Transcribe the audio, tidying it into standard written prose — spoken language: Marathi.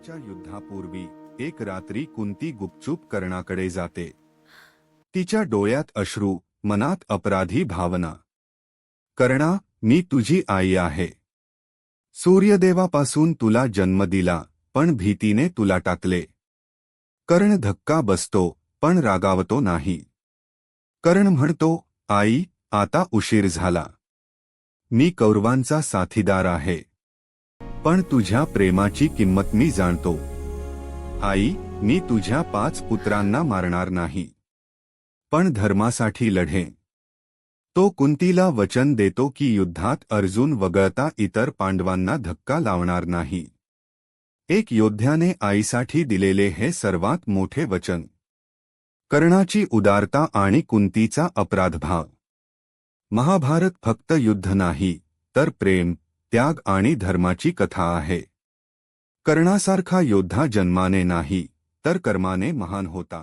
महाभारताच्या युद्धापूर्वी एक रात्री कुंती गुपचूप कर्णाकडे जाते. तिच्या डोळ्यात अश्रू, मनात अपराधी भावना. कर्णा, मी तुझी आई आहे. सूर्यदेवापासून तुला जन्म दिला, पण भीतीने तुला टाकले. कर्ण धक्का बसतो, पण रागावतो नाही. कर्ण म्हणतो, आई, आता उशीर झाला. मी कौरवांचा साथीदार आहे. पण तुझ्या प्रेमाची किंमत मी जाणतो. आई, मी तुझ्या 5 पुत्रांना मारणार नाही, पण धर्मासाठी लढेन. तो कुंतीला वचन देतो की युद्धात अर्जुन वगळता इतर पांडवांना धक्का लावणार नाही. एक योद्ध्याने आईसाठी दिलेले हे सर्वात मोठे वचन. कर्णाची उदारता आणि कुंतीचा अपराधभाव. महाभारत फक्त युद्ध नाही, तर प्रेम, त्याग आणि धर्माची कथा आहे. कर्णासारखा योद्धा जन्माने नाही, तर कर्माने महान होता.